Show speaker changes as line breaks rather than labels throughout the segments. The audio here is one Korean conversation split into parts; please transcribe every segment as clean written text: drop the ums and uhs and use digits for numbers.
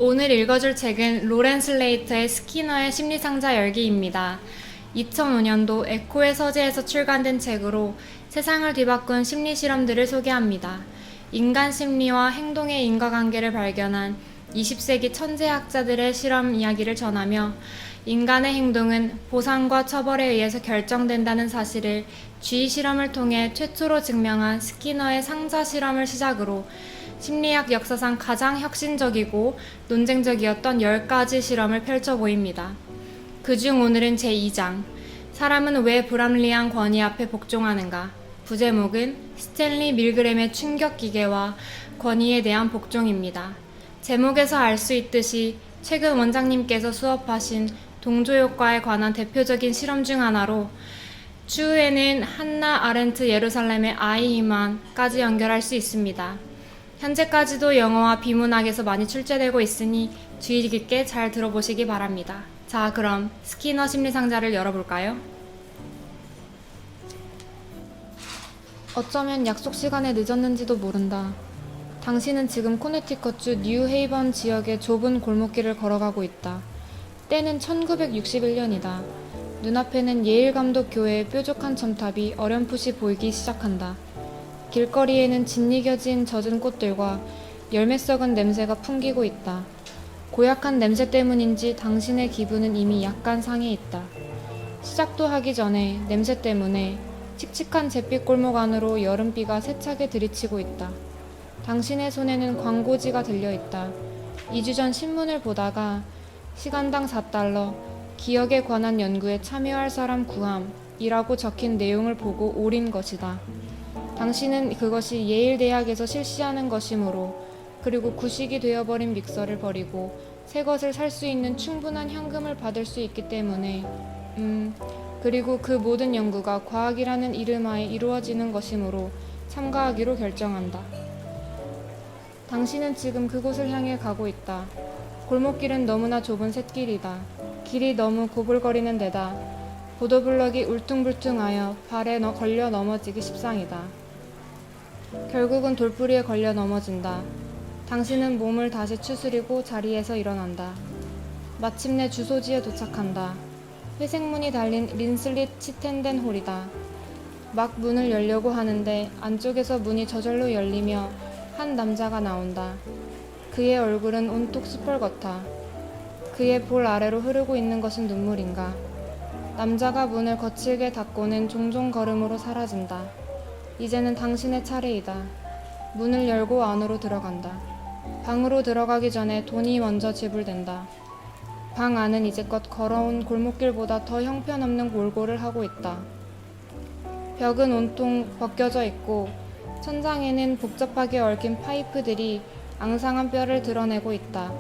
오늘 읽어줄 책은 로렌 슬레이터의 스키너의 심리상자 열기입니다. 2005년도 에코의 서재에서 출간된 책으로 세상을 뒤바꾼 심리 실험들을 소개합니다. 인간 심리와 행동의 인과관계를 발견한 20세기 천재학자들의 실험 이야기를 전하며 인간의 행동은 보상과 처벌에 의해서 결정된다는 사실을 쥐 실험을 통해 최초로 증명한 스키너의 상자 실험을 시작으로 심리학 역사상 가장 혁신적이고 논쟁적이었던 10가지 실험을 펼쳐 보입니다. 그중 오늘은 제2장, 사람은 왜 불합리한 권위 앞에 복종하는가? 부제목은 스탠리 밀그램의 충격기계와 권위에 대한 복종입니다. 제목에서 알 수 있듯이 최근 원장님께서 수업하신 동조효과에 관한 대표적인 실험 중 하나로 추후에는 한나 아렌트 예루살렘의 아이히만까지 연결할 수 있습니다. 현재까지도 영어와 비문학에서 많이 출제되고 있으니 주의 깊게 잘 들어보시기 바랍니다. 자, 그럼 스키너 심리상자를 열어볼까요? 어쩌면 약속 시간에 늦었는지도 모른다. 당신은 지금 코네티컷주 뉴헤이번 지역의 좁은 골목길을 걸어가고 있다. 때는 1961년이다. 눈앞에는 예일감독교회의 뾰족한 첨탑이 어렴풋이 보이기 시작한다. 길거리에는 짓이겨진 젖은 꽃들과 열매 썩은 냄새가 풍기고 있다. 고약한 냄새 때문인지 당신의 기분은 이미 약간 상해 있다. 시작도 하기 전에 냄새 때문에 칙칙한 잿빛 골목 안으로 여름비가 세차게 들이치고 있다. 당신의 손에는 광고지가 들려있다. 2주 전 신문을 보다가 시간당 4달러, 기억에 관한 연구에 참여할 사람 구함이라고 적힌 내용을 보고 오린 것이다. 당신은 그것이 예일 대학에서 실시하는 것이므로, 그리고 구식이 되어버린 믹서를 버리고 새 것을 살 수 있는 충분한 현금을 받을 수 있기 때문에 그리고 그 모든 연구가 과학이라는 이름하에 이루어지는 것이므로 참가하기로 결정한다. 당신은 지금 그곳을 향해 가고 있다. 골목길은 너무나 좁은 샛길이다. 길이 너무 고불거리는 데다 보도블럭이 울퉁불퉁하여 발에 걸려 넘어지기 십상이다. 결국은 돌부리에 걸려 넘어진다. 당신은 몸을 다시 추스리고 자리에서 일어난다. 마침내 주소지에 도착한다. 회색문이 달린 린슬릿 치텐덴 홀이다. 막 문을 열려고 하는데 안쪽에서 문이 저절로 열리며 한 남자가 나온다. 그의 얼굴은 온통 시뻘겋다. 그의 볼 아래로 흐르고 있는 것은 눈물인가. 남자가 문을 거칠게 닫고는 종종 걸음으로 사라진다. 이제는 당신의 차례이다. 문을 열고 안으로 들어간다. 방으로 들어가기 전에 돈이 먼저 지불된다. 방 안은 이제껏 걸어온 골목길보다 더 형편없는 몰골을 하고 있다. 벽은 온통 벗겨져 있고 천장에는 복잡하게 얽힌 파이프들이 앙상한 뼈를 드러내고 있다.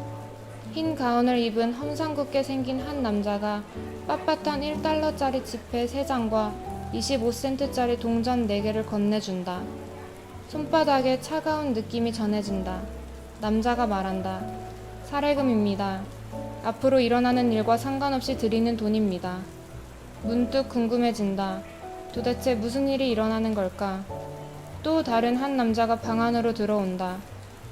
흰 가운을 입은 험상궂게 생긴 한 남자가 빳빳한 1달러짜리 지폐 3장과 25센트짜리 동전 4개를 건네준다. 손바닥에 차가운 느낌이 전해진다. 남자가 말한다. 사례금입니다. 앞으로 일어나는 일과 상관없이 드리는 돈입니다. 문득 궁금해진다. 도대체 무슨 일이 일어나는 걸까? 또 다른 한 남자가 방 안으로 들어온다.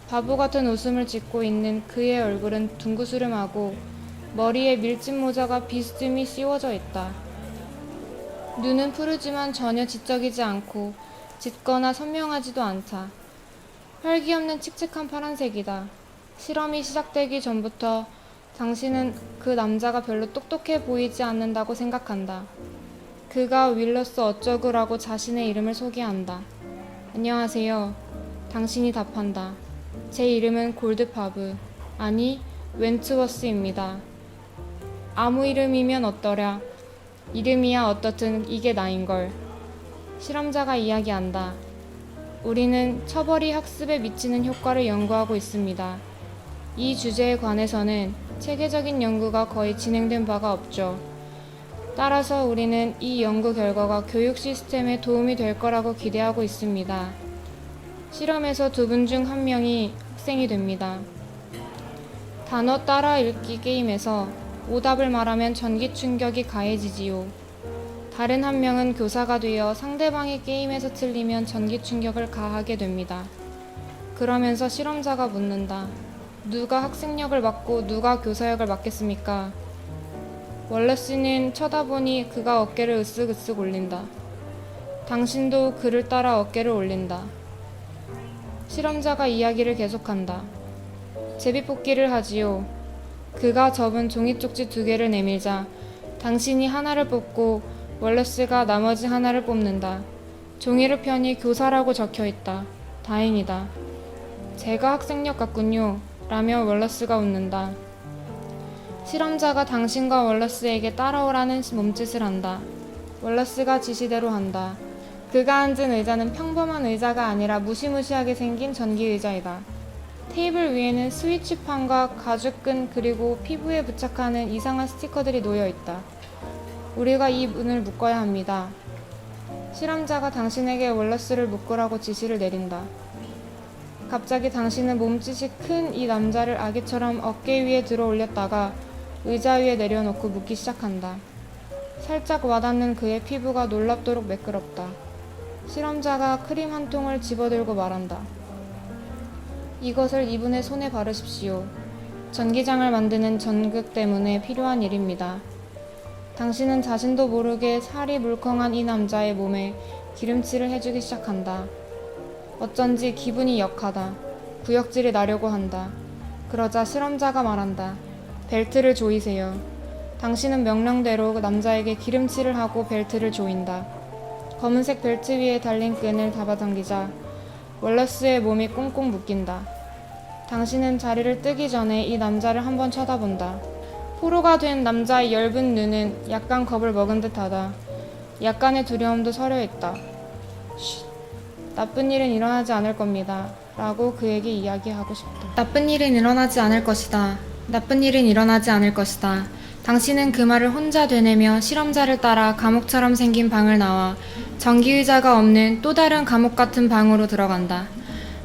바보 같은 웃음을 짓고 있는 그의 얼굴은 둥그스름하고 머리에 밀짚 모자가 비스듬히 씌워져 있다. 눈은 푸르지만 전혀 지적이지 않고 짙거나 선명하지도 않다. 혈기 없는 칙칙한 파란색이다. 실험이 시작되기 전부터 당신은 그 남자가 별로 똑똑해 보이지 않는다고 생각한다. 그가 윌러스 어쩌구라고 자신의 이름을 소개한다. 안녕하세요. 당신이 답한다. 제 이름은 골드파브, 아니 웬츠워스입니다. 아무 이름이면 어떠랴. 이름이야 어떻든 이게 나인걸. 실험자가 이야기한다. 우리는 처벌이 학습에 미치는 효과를 연구하고 있습니다. 이 주제에 관해서는 체계적인 연구가 거의 진행된 바가 없죠. 따라서 우리는 이 연구 결과가 교육 시스템에 도움이 될 거라고 기대하고 있습니다. 실험에서 2분 중 1명이 학생이 됩니다. 단어 따라 읽기 게임에서 오답을 말하면 전기 충격이 가해지지요. 다른 1명은 교사가 되어 상대방이 게임에서 틀리면 전기 충격을 가하게 됩니다. 그러면서 실험자가 묻는다. 누가 학생역을 맡고 누가 교사역을 맡겠습니까? 월러스는 쳐다보니 그가 어깨를 으쓱으쓱 올린다. 당신도 그를 따라 어깨를 올린다. 실험자가 이야기를 계속한다. 제비뽑기를 하지요. 그가 접은 종이 쪽지 2개를 내밀자 당신이 하나를 뽑고 월러스가 나머지 하나를 뽑는다. 종이를 펴니 교사라고 적혀있다. 다행이다. 제가 학생역 같군요. 라며 월러스가 웃는다. 실험자가 당신과 월러스에게 따라오라는 몸짓을 한다. 월러스가 지시대로 한다. 그가 앉은 의자는 평범한 의자가 아니라 무시무시하게 생긴 전기 의자이다. 테이블 위에는 스위치판과 가죽끈 그리고 피부에 부착하는 이상한 스티커들이 놓여있다. 우리가 이 문을 묶어야 합니다. 실험자가 당신에게 월러스를 묶으라고 지시를 내린다. 갑자기 당신은 몸짓이 큰 이 남자를 아기처럼 어깨 위에 들어 올렸다가 의자 위에 내려놓고 묶기 시작한다. 살짝 와닿는 그의 피부가 놀랍도록 매끄럽다. 실험자가 크림 한 통을 집어들고 말한다. 이것을 이분의 손에 바르십시오. 전기장을 만드는 전극 때문에 필요한 일입니다. 당신은 자신도 모르게 살이 물컹한 이 남자의 몸에 기름칠을 해주기 시작한다. 어쩐지 기분이 역하다. 구역질이 나려고 한다. 그러자 실험자가 말한다. 벨트를 조이세요. 당신은 명령대로 남자에게 기름칠을 하고 벨트를 조인다. 검은색 벨트 위에 달린 끈을 잡아당기자 월러스의 몸이 꽁꽁 묶인다. 당신은 자리를 뜨기 전에 이 남자를 한번 쳐다본다. 포로가 된 남자의 엷은 눈은 약간 겁을 먹은 듯하다. 약간의 두려움도 서려있다. 쉿, 나쁜 일은 일어나지 않을 겁니다. 라고 그에게 이야기하고 싶다. 나쁜 일은 일어나지 않을 것이다. 나쁜 일은 일어나지 않을 것이다. 당신은 그 말을 혼자 되뇌며 실험자를 따라 감옥처럼 생긴 방을 나와 전기의자가 없는 또 다른 감옥 같은 방으로 들어간다.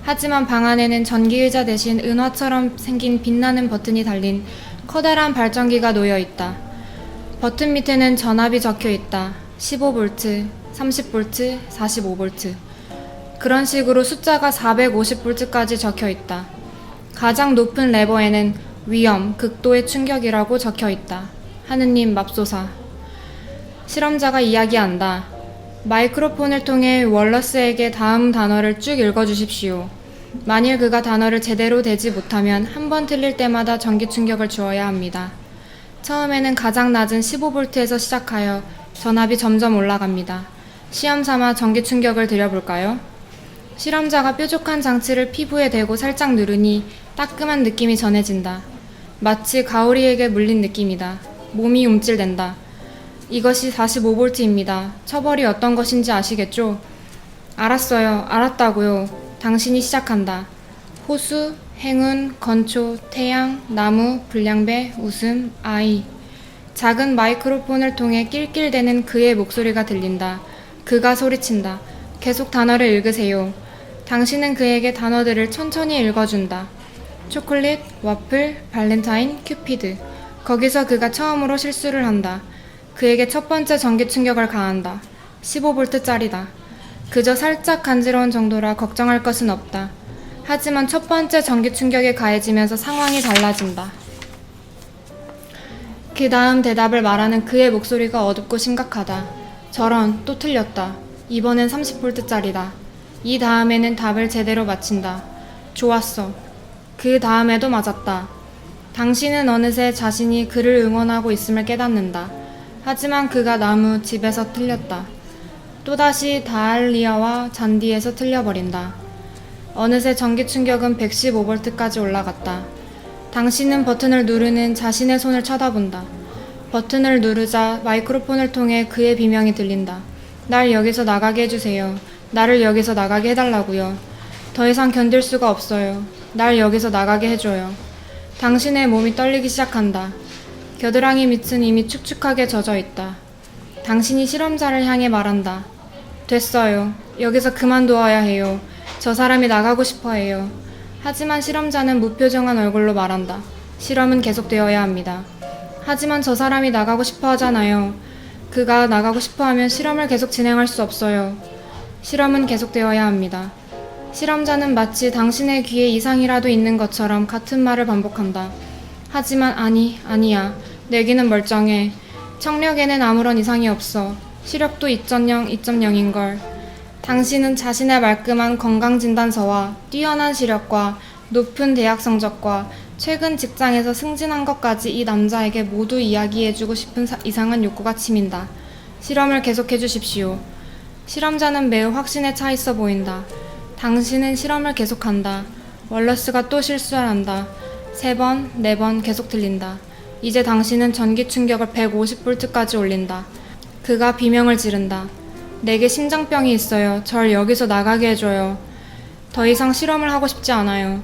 하지만 방 안에는 전기의자 대신 은화처럼 생긴 빛나는 버튼이 달린 커다란 발전기가 놓여 있다. 버튼 밑에는 전압이 적혀 있다. 15V, 30V, 45V. 그런 식으로 숫자가 450V까지 적혀 있다. 가장 높은 레버에는 위험, 극도의 충격이라고 적혀 있다. 하느님 맙소사. 실험자가 이야기한다. 마이크로폰을 통해 월러스에게 다음 단어를 쭉 읽어주십시오. 만일 그가 단어를 제대로 대지 못하면 한 번 틀릴 때마다 전기 충격을 주어야 합니다. 처음에는 가장 낮은 15V에서 시작하여 전압이 점점 올라갑니다. 시험 삼아 전기 충격을 드려볼까요? 실험자가 뾰족한 장치를 피부에 대고 살짝 누르니 따끔한 느낌이 전해진다. 마치 가오리에게 물린 느낌이다. 몸이 움찔댄다. 이것이 45V입니다. 처벌이 어떤 것인지 아시겠죠? 알았어요. 알았다고요. 당신이 시작한다. 호수, 행운, 건초, 태양, 나무, 불량배, 웃음, 아이. 작은 마이크로폰을 통해 낄낄대는 그의 목소리가 들린다. 그가 소리친다. 계속 단어를 읽으세요. 당신은 그에게 단어들을 천천히 읽어준다. 초콜릿, 와플, 발렌타인, 큐피드. 거기서 그가 처음으로 실수를 한다. 그에게 첫 번째 전기 충격을 가한다. 15V짜리다. 그저 살짝 간지러운 정도라 걱정할 것은 없다. 하지만 첫 번째 전기 충격에 가해지면서 상황이 달라진다. 그 다음 대답을 말하는 그의 목소리가 어둡고 심각하다. 저런, 또 틀렸다. 이번엔 30V짜리다. 이 다음에는 답을 제대로 맞힌다. 좋았어. 그 다음에도 맞았다. 당신은 어느새 자신이 그를 응원하고 있음을 깨닫는다. 하지만 그가 나무, 집에서 틀렸다. 또다시 다알리아와 잔디에서 틀려버린다. 어느새 전기 충격은 115V까지 올라갔다. 당신은 버튼을 누르는 자신의 손을 쳐다본다. 버튼을 누르자 마이크로폰을 통해 그의 비명이 들린다. 날 여기서 나가게 해주세요. 나를 여기서 나가게 해달라고요. 더 이상 견딜 수가 없어요. 날 여기서 나가게 해줘요. 당신의 몸이 떨리기 시작한다. 겨드랑이 밑은 이미 축축하게 젖어 있다. 당신이 실험자를 향해 말한다. 됐어요. 여기서 그만두어야 해요. 저 사람이 나가고 싶어 해요. 하지만 실험자는 무표정한 얼굴로 말한다. 실험은 계속되어야 합니다. 하지만 저 사람이 나가고 싶어 하잖아요. 그가 나가고 싶어 하면 실험을 계속 진행할 수 없어요. 실험은 계속되어야 합니다. 실험자는 마치 당신의 귀에 이상이라도 있는 것처럼 같은 말을 반복한다. 하지만 아니야. 내 귀는 멀쩡해. 청력에는 아무런 이상이 없어. 시력도 2.0, 2.0인걸. 당신은 자신의 말끔한 건강진단서와 뛰어난 시력과 높은 대학 성적과 최근 직장에서 승진한 것까지 이 남자에게 모두 이야기해주고 싶은 이상한 욕구가 치민다. 실험을 계속해 주십시오. 실험자는 매우 확신에 차 있어 보인다. 당신은 실험을 계속한다. 월러스가 또 실수를 한다. 3번, 4번 계속 들린다. 이제 당신은 전기 충격을 150V까지 올린다. 그가 비명을 지른다. 내게 심장병이 있어요. 절 여기서 나가게 해줘요. 더 이상 실험을 하고 싶지 않아요.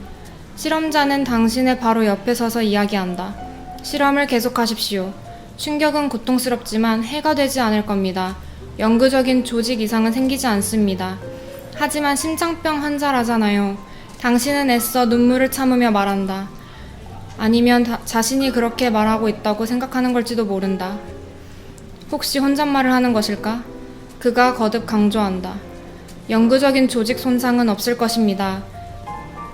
실험자는 당신의 바로 옆에 서서 이야기한다. 실험을 계속하십시오. 충격은 고통스럽지만 해가 되지 않을 겁니다. 영구적인 조직 이상은 생기지 않습니다. 하지만 심장병 환자라잖아요. 당신은 애써 눈물을 참으며 말한다. 아니면 자신이 그렇게 말하고 있다고 생각하는 걸지도 모른다. 혹시 혼잣말을 하는 것일까? 그가 거듭 강조한다. 영구적인 조직 손상은 없을 것입니다.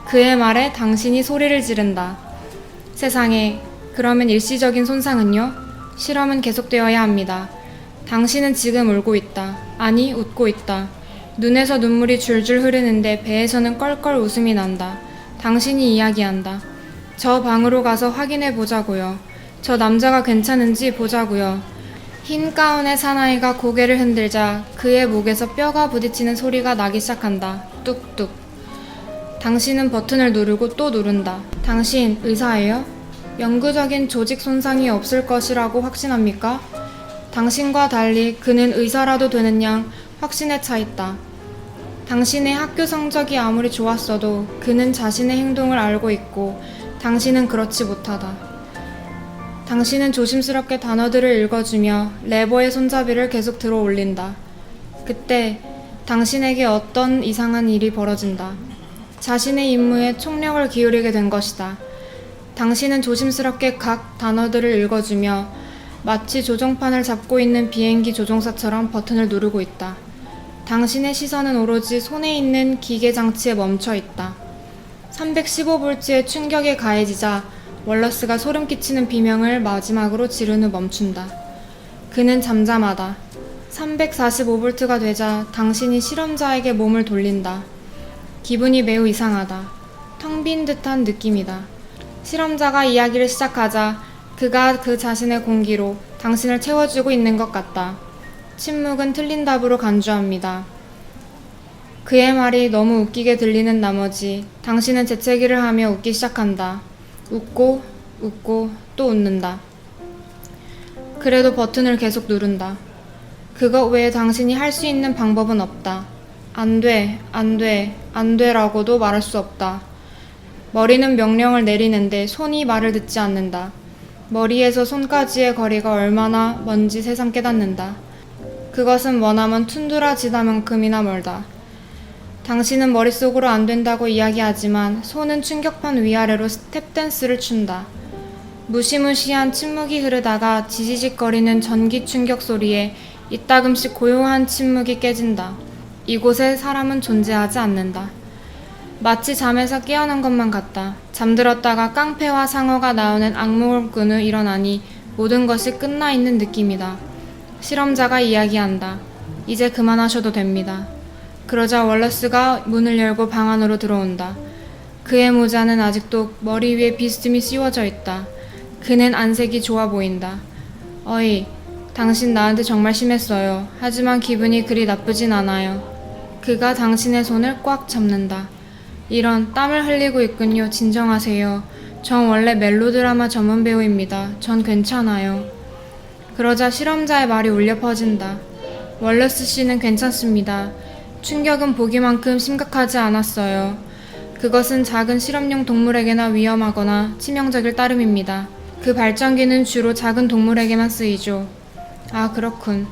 그의 말에 당신이 소리를 지른다. 세상에, 그러면 일시적인 손상은요? 실험은 계속되어야 합니다. 당신은 지금 울고 있다. 아니, 웃고 있다. 눈에서 눈물이 줄줄 흐르는데 배에서는 껄껄 웃음이 난다. 당신이 이야기한다. 저 방으로 가서 확인해 보자고요. 저 남자가 괜찮은지 보자고요. 흰 가운의 사나이가 고개를 흔들자 그의 목에서 뼈가 부딪히는 소리가 나기 시작한다. 뚝뚝. 당신은 버튼을 누르고 또 누른다. 당신 의사예요? 영구적인 조직 손상이 없을 것이라고 확신합니까? 당신과 달리 그는 의사라도 되는 양 확신에 차 있다. 당신의 학교 성적이 아무리 좋았어도 그는 자신의 행동을 알고 있고 당신은 그렇지 못하다. 당신은 조심스럽게 단어들을 읽어주며 레버의 손잡이를 계속 들어 올린다. 그때 당신에게 어떤 이상한 일이 벌어진다. 자신의 임무에 총력을 기울이게 된 것이다. 당신은 조심스럽게 각 단어들을 읽어주며 마치 조종판을 잡고 있는 비행기 조종사처럼 버튼을 누르고 있다. 당신의 시선은 오로지 손에 있는 기계 장치에 멈춰 있다. 315V의 충격에 가해지자 월러스가 소름 끼치는 비명을 마지막으로 지른 후 멈춘다. 그는 잠잠하다. 345V가 되자 당신이 실험자에게 몸을 돌린다. 기분이 매우 이상하다. 텅 빈 듯한 느낌이다. 실험자가 이야기를 시작하자 그가 그 자신의 공기로 당신을 채워주고 있는 것 같다. 침묵은 틀린 답으로 간주합니다. 그의 말이 너무 웃기게 들리는 나머지 당신은 재채기를 하며 웃기 시작한다. 웃고 또 웃는다. 그래도 버튼을 계속 누른다. 그것 외에 당신이 할 수 있는 방법은 없다. 안 돼라고도 말할 수 없다. 머리는 명령을 내리는데 손이 말을 듣지 않는다. 머리에서 손까지의 거리가 얼마나 먼지 새삼 깨닫는다. 그것은 머나먼 툰드라 지다만큼이나 멀다. 당신은 머릿속으로 안 된다고 이야기하지만 손은 충격판 위아래로 스텝 댄스를 춘다. 무시무시한 침묵이 흐르다가 지지직거리는 전기 충격 소리에 이따금씩 고요한 침묵이 깨진다. 이곳에 사람은 존재하지 않는다. 마치 잠에서 깨어난 것만 같다. 잠들었다가 깡패와 상어가 나오는 악몽을 꾼 후 일어나니 모든 것이 끝나 있는 느낌이다. 실험자가 이야기한다. 이제 그만하셔도 됩니다. 그러자 월러스가 문을 열고 방 안으로 들어온다. 그의 모자는 아직도 머리 위에 비스듬히 씌워져 있다. 그는 안색이 좋아 보인다. 어이, 당신 나한테 정말 심했어요. 하지만 기분이 그리 나쁘진 않아요. 그가 당신의 손을 꽉 잡는다. 이런, 땀을 흘리고 있군요. 진정하세요. 전 원래 멜로드라마 전문 배우입니다. 전 괜찮아요. 그러자 실험자의 말이 울려 퍼진다. 월러스 씨는 괜찮습니다. 충격은 보기만큼 심각하지 않았어요. 그것은 작은 실험용 동물에게나 위험하거나 치명적일 따름입니다. 그 발전기는 주로 작은 동물에게만 쓰이죠. 아, 그렇군.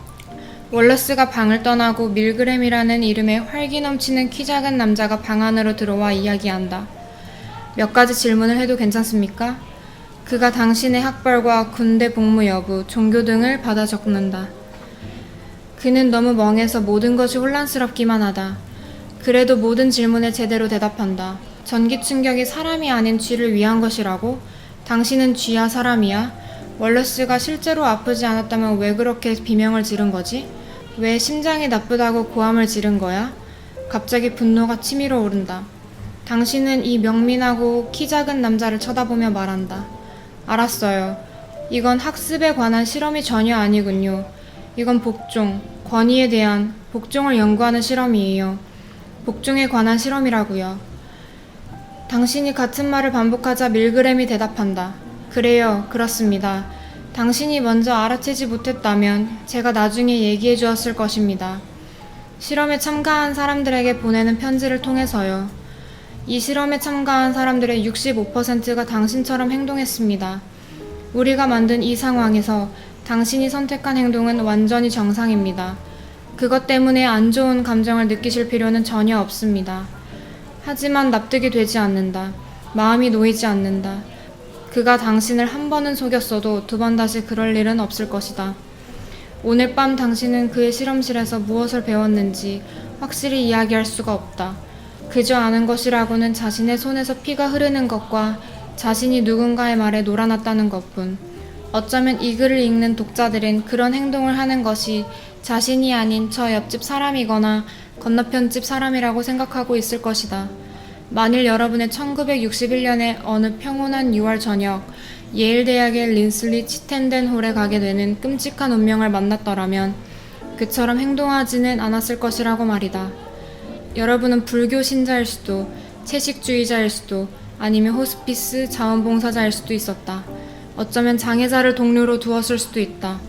월러스가 방을 떠나고 밀그램이라는 이름의 활기 넘치는 키 작은 남자가 방 안으로 들어와 이야기한다. 몇 가지 질문을 해도 괜찮습니까? 그가 당신의 학벌과 군대 복무 여부, 종교 등을 받아 적는다. 그는 너무 멍해서 모든 것이 혼란스럽기만 하다. 그래도 모든 질문에 제대로 대답한다. 전기 충격이 사람이 아닌 쥐를 위한 것이라고? 당신은 쥐야 사람이야? 월러스가 실제로 아프지 않았다면 왜 그렇게 비명을 지른 거지? 왜 심장이 나쁘다고 고함을 지른 거야? 갑자기 분노가 치밀어 오른다. 당신은 이 명민하고 키 작은 남자를 쳐다보며 말한다. 알았어요. 이건 학습에 관한 실험이 전혀 아니군요. 이건 복종, 권위에 대한 복종을 연구하는 실험이에요. 복종에 관한 실험이라고요. 당신이 같은 말을 반복하자 밀그램이 대답한다. 그래요, 그렇습니다. 당신이 먼저 알아채지 못했다면 제가 나중에 얘기해 주었을 것입니다. 실험에 참가한 사람들에게 보내는 편지를 통해서요. 이 실험에 참가한 사람들의 65%가 당신처럼 행동했습니다. 우리가 만든 이 상황에서 당신이 선택한 행동은 완전히 정상입니다. 그것 때문에 안 좋은 감정을 느끼실 필요는 전혀 없습니다. 하지만 납득이 되지 않는다. 마음이 놓이지 않는다. 그가 당신을 한 번은 속였어도 두 번 다시 그럴 일은 없을 것이다. 오늘 밤 당신은 그의 실험실에서 무엇을 배웠는지 확실히 이야기할 수가 없다. 그저 아는 것이라고는 자신의 손에서 피가 흐르는 것과 자신이 누군가의 말에 놀아났다는 것뿐. 어쩌면 이 글을 읽는 독자들은 그런 행동을 하는 것이 자신이 아닌 저 옆집 사람이거나 건너편 집 사람이라고 생각하고 있을 것이다. 만일 여러분의 1961년의 어느 평온한 6월 저녁 예일 대학의 린슬리 치텐덴 홀에 가게 되는 끔찍한 운명을 만났더라면 그처럼 행동하지는 않았을 것이라고 말이다. 여러분은 불교 신자일 수도, 채식주의자일 수도, 아니면 호스피스 자원봉사자일 수도 있었다. 어쩌면 장애자를 동료로 두었을 수도 있다.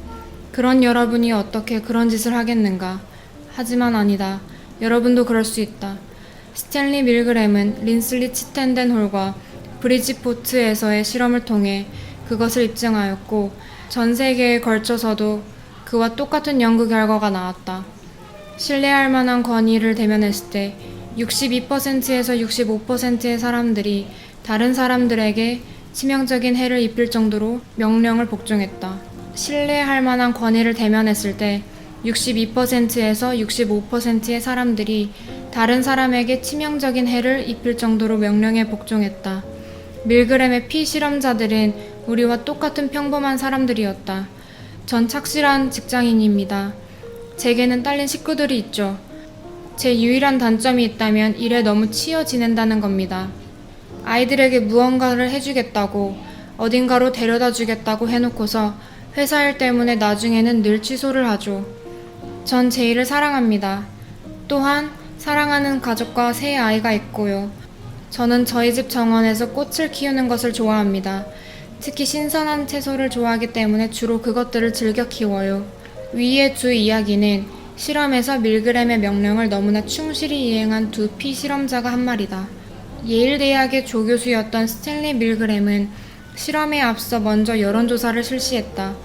그런 여러분이 어떻게 그런 짓을 하겠는가? 하지만 아니다. 여러분도 그럴 수 있다. 스탠리 밀그램은 린슬리 치텐덴 홀과 브리지포트에서의 실험을 통해 그것을 입증하였고 전 세계에 걸쳐서도 그와 똑같은 연구 결과가 나왔다. 신뢰할 만한 권위를 대면했을 때 62%에서 65%의 사람들이 다른 사람들에게 치명적인 해를 입힐 정도로 명령을 복종했다. 신뢰할 만한 권위를 대면했을 때 62%에서 65%의 사람들이 다른 사람에게 치명적인 해를 입힐 정도로 명령에 복종했다. 밀그램의 피실험자들은 우리와 똑같은 평범한 사람들이었다. 전 착실한 직장인입니다. 제게는 딸린 식구들이 있죠. 제 유일한 단점이 있다면 일에 너무 치여 지낸다는 겁니다. 아이들에게 무언가를 해주겠다고 어딘가로 데려다 주겠다고 해놓고서 회사 일 때문에 나중에는 늘 취소를 하죠. 전 제 일을 사랑합니다. 또한 사랑하는 가족과 새 아이가 있고요. 저는 저희 집 정원에서 꽃을 키우는 것을 좋아합니다. 특히 신선한 채소를 좋아하기 때문에 주로 그것들을 즐겨 키워요. 위의 두 이야기는 실험에서 밀그램의 명령을 너무나 충실히 이행한 두 피실험자가 한 말이다. 예일 대학의 조교수였던 스탠리 밀그램은 실험에 앞서 먼저 여론조사를 실시했다.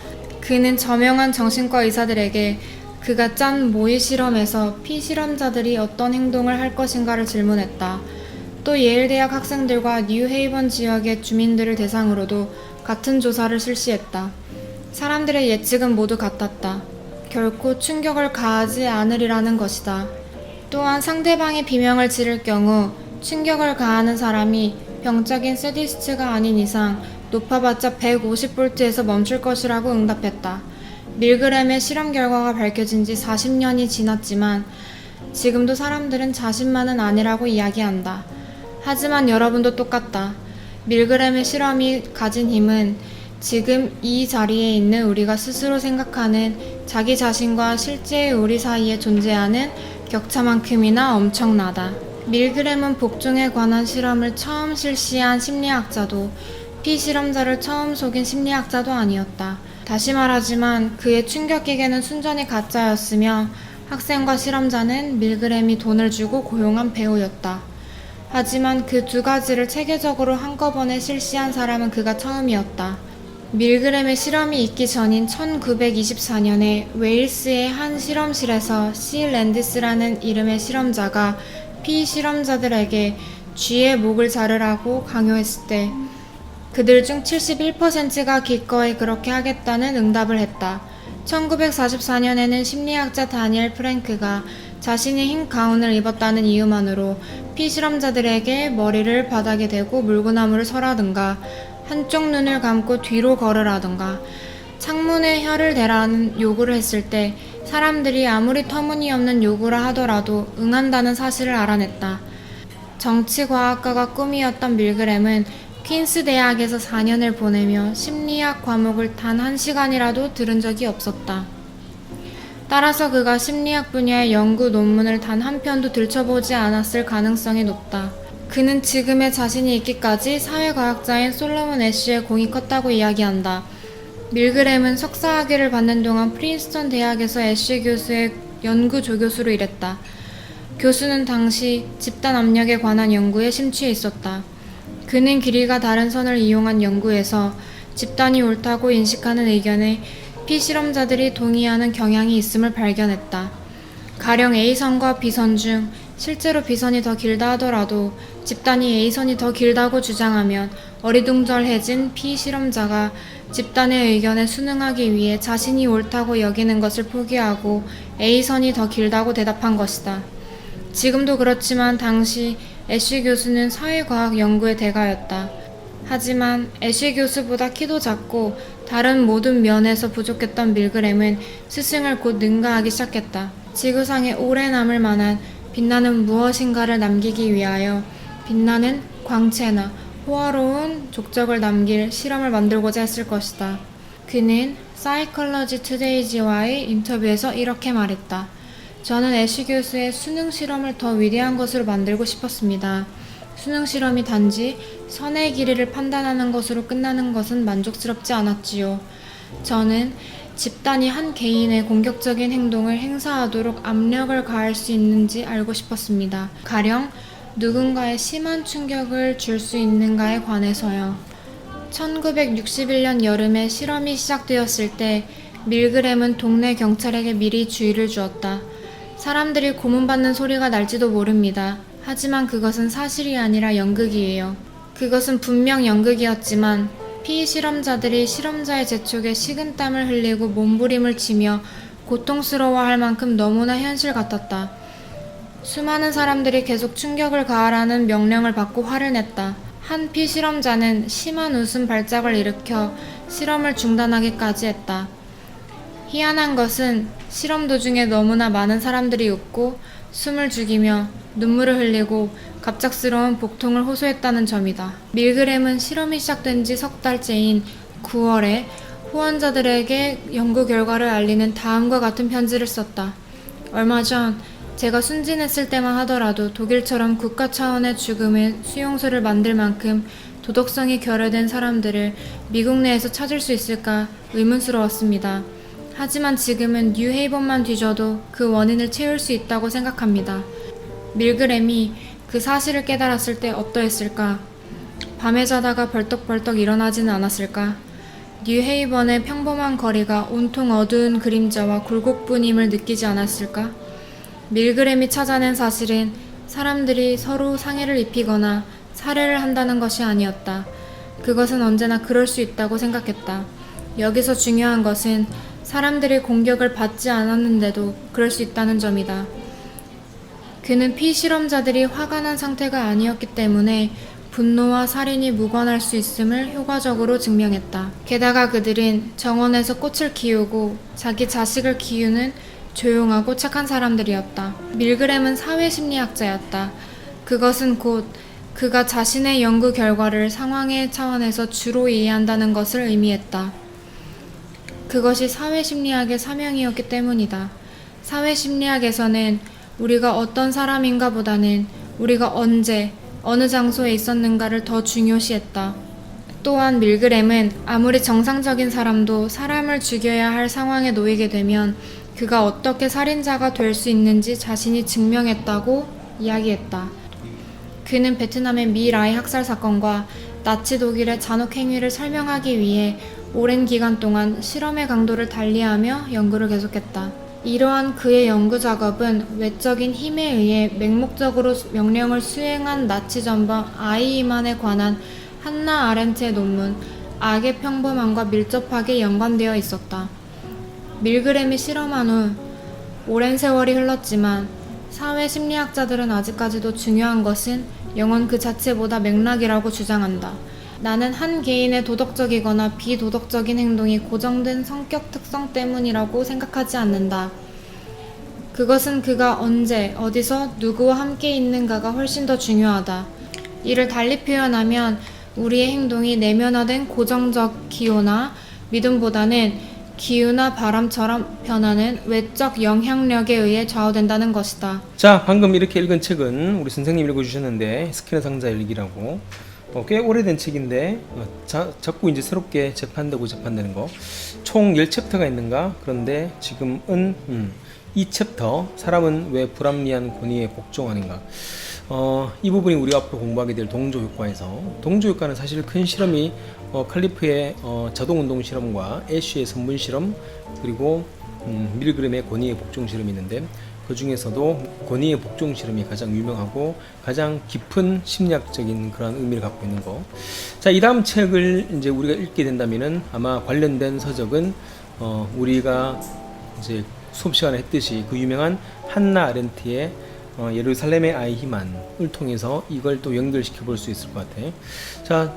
그는 저명한 정신과 의사들에게 그가 짠 모의 실험에서 피실험자들이 어떤 행동을 할 것인가를 질문했다. 또 예일 대학 학생들과 뉴헤이번 지역의 주민들을 대상으로도 같은 조사를 실시했다. 사람들의 예측은 모두 같았다. 결코 충격을 가하지 않으리라는 것이다. 또한 상대방이 비명을 지를 경우 충격을 가하는 사람이 병적인 세디스트가 아닌 이상 높아봤자 150볼트에서 멈출 것이라고 응답했다. 밀그램의 실험 결과가 밝혀진 지 40년이 지났지만 지금도 사람들은 자신만은 아니라고 이야기한다. 하지만 여러분도 똑같다. 밀그램의 실험이 가진 힘은 지금 이 자리에 있는 우리가 스스로 생각하는 자기 자신과 실제의 우리 사이에 존재하는 격차만큼이나 엄청나다. 밀그램은 복종에 관한 실험을 처음 실시한 심리학자도 피실험자를 처음 속인 심리학자도 아니었다. 다시 말하지만 그의 충격기계는 순전히 가짜였으며 학생과 실험자는 밀그램이 돈을 주고 고용한 배우였다. 하지만 그 두 가지를 체계적으로 한꺼번에 실시한 사람은 그가 처음이었다. 밀그램의 실험이 있기 전인 1924년에 웨일스의 한 실험실에서 C. 랜디스라는 이름의 실험자가 피실험자들에게 쥐의 목을 자르라고 강요했을 때 그들 중 71%가 기꺼이 그렇게 하겠다는 응답을 했다. 1944년에는 심리학자 다니엘 프랭크가 자신이 흰 가운을 입었다는 이유만으로 피실험자들에게 머리를 바닥에 대고 물구나무를 서라든가 한쪽 눈을 감고 뒤로 걸으라든가 창문에 혀를 대라는 요구를 했을 때 사람들이 아무리 터무니없는 요구라 하더라도 응한다는 사실을 알아냈다. 정치과학과가 꿈이었던 밀그램은 퀸스 대학에서 4년을 보내며 심리학 과목을 단 1시간이라도 들은 적이 없었다. 따라서 그가 심리학 분야의 연구 논문을 단 한 편도 들춰보지 않았을 가능성이 높다. 그는 지금의 자신이 있기까지 사회과학자인 솔로몬 애쉬의 공이 컸다고 이야기한다. 밀그램은 석사학위를 받는 동안 프린스턴 대학에서 애쉬 교수의 연구 조교수로 일했다. 교수는 당시 집단 압력에 관한 연구에 심취해 있었다. 그는 길이가 다른 선을 이용한 연구에서 집단이 옳다고 인식하는 의견에 피실험자들이 동의하는 경향이 있음을 발견했다. 가령 A선과 B선 중 실제로 B선이 더 길다 하더라도 집단이 A선이 더 길다고 주장하면 어리둥절해진 피실험자가 집단의 의견에 순응하기 위해 자신이 옳다고 여기는 것을 포기하고 A선이 더 길다고 대답한 것이다. 지금도 그렇지만 당시 애쉬 교수는 사회과학 연구의 대가였다. 하지만 애쉬 교수보다 키도 작고 다른 모든 면에서 부족했던 밀그램은 스승을 곧 능가하기 시작했다. 지구상에 오래 남을 만한 빛나는 무엇인가를 남기기 위하여 빛나는 광채나 호화로운 족적을 남길 실험을 만들고자 했을 것이다. 그는 사이컬러지 투데이지와의 인터뷰에서 이렇게 말했다. 저는 애쉬 교수의 수능 실험을 더 위대한 것으로 만들고 싶었습니다. 수능 실험이 단지 선의 길이를 판단하는 것으로 끝나는 것은 만족스럽지 않았지요. 저는 집단이 한 개인의 공격적인 행동을 행사하도록 압력을 가할 수 있는지 알고 싶었습니다. 가령 누군가에 심한 충격을 줄 수 있는가에 관해서요. 1961년 여름에 실험이 시작되었을 때 밀그램은 동네 경찰에게 미리 주의를 주었다. 사람들이 고문받는 소리가 날지도 모릅니다. 하지만 그것은 사실이 아니라 연극이에요. 그것은 분명 연극이었지만 피실험자들이 실험자의 재촉에 식은땀을 흘리고 몸부림을 치며 고통스러워할 만큼 너무나 현실 같았다. 수많은 사람들이 계속 충격을 가하라는 명령을 받고 화를 냈다. 한 피실험자는 심한 웃음 발작을 일으켜 실험을 중단하기까지 했다. 희한한 것은 실험 도중에 너무나 많은 사람들이 웃고 숨을 죽이며 눈물을 흘리고 갑작스러운 복통을 호소했다는 점이다. 밀그램은 실험이 시작된 지 석 달째인 9월에 후원자들에게 연구 결과를 알리는 다음과 같은 편지를 썼다. 얼마 전 제가 순진했을 때만 하더라도 독일처럼 국가 차원의 죽음의 수용소를 만들 만큼 도덕성이 결여된 사람들을 미국 내에서 찾을 수 있을까 의문스러웠습니다. 하지만 지금은 뉴헤이번만 뒤져도 그 원인을 채울 수 있다고 생각합니다. 밀그램이 그 사실을 깨달았을 때 어떠했을까? 밤에 자다가 벌떡벌떡 일어나지는 않았을까? 뉴헤이번의 평범한 거리가 온통 어두운 그림자와 굴곡뿐임을 느끼지 않았을까? 밀그램이 찾아낸 사실은 사람들이 서로 상해를 입히거나 살해를 한다는 것이 아니었다. 그것은 언제나 그럴 수 있다고 생각했다. 여기서 중요한 것은 사람들이 공격을 받지 않았는데도 그럴 수 있다는 점이다. 그는 피실험자들이 화가 난 상태가 아니었기 때문에 분노와 살인이 무관할 수 있음을 효과적으로 증명했다. 게다가 그들은 정원에서 꽃을 키우고 자기 자식을 키우는 조용하고 착한 사람들이었다. 밀그램은 사회심리학자였다. 그것은 곧 그가 자신의 연구 결과를 상황의 차원에서 주로 이해한다는 것을 의미했다. 그것이 사회심리학의 사명이었기 때문이다. 사회심리학에서는 우리가 어떤 사람인가 보다는 우리가 언제, 어느 장소에 있었는가를 더 중요시했다. 또한 밀그램은 아무리 정상적인 사람도 사람을 죽여야 할 상황에 놓이게 되면 그가 어떻게 살인자가 될 수 있는지 자신이 증명했다고 이야기했다. 그는 베트남의 미 라이 학살 사건과 나치 독일의 잔혹 행위를 설명하기 위해 오랜 기간 동안 실험의 강도를 달리하며 연구를 계속했다. 이러한 그의 연구 작업은 외적인 힘에 의해 맹목적으로 명령을 수행한 나치 전범 아이히만에 관한 한나 아렌트의 논문 악의 평범함과 밀접하게 연관되어 있었다. 밀그램이 실험한 후 오랜 세월이 흘렀지만 사회 심리학자들은 아직까지도 중요한 것은 영혼 그 자체보다 맥락이라고 주장한다. 나는 한 개인의 도덕적이거나 비도덕적인 행동이 고정된 성격 특성 때문이라고 생각하지 않는다. 그것은 그가 언제, 어디서, 누구와 함께 있는가가 훨씬 더 중요하다. 이를 달리 표현하면 우리의 행동이 내면화된 고정적 기호나 믿음보다는 기후나 바람처럼 변하는 외적 영향력에 의해 좌우된다는 것이다.
자, 방금 이렇게 읽은 책은 우리 선생님 읽어주셨는데 스키너 상자 일기라고 꽤 오래된 책인데 자꾸 이제 새롭게 재판되는 거 총 10챕터가 있는가? 그런데 지금은 이 챕터 사람은 왜 불합리한 권위에 복종하는가? 이 부분이 우리가 앞으로 공부하게 될 동조효과에서 동조효과는 사실 큰 실험이 칼리프의 자동운동 실험과 애쉬의 선분 실험 그리고 밀그램의 권위의 복종 실험이 있는데 그 중에서도 권위의 복종 실험이 가장 유명하고 가장 깊은 심리학적인 그런 의미를 갖고 있는 거. 자, 이 다음 책을 이제 우리가 읽게 된다면은 아마 관련된 서적은 우리가 이제 수업 시간에 했듯이 그 유명한 한나 아렌트의 예루살렘의 아이 희만을 통해서 이걸 또 연결시켜 볼 수 있을 것 같아. 자,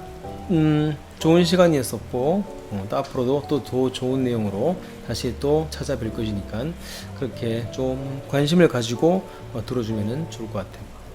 좋은 시간이었었고 또 앞으로도 또 더 좋은 내용으로 다시 또 찾아뵐 것이니까 그렇게 좀 관심을 가지고 들어주면 좋을 것 같아.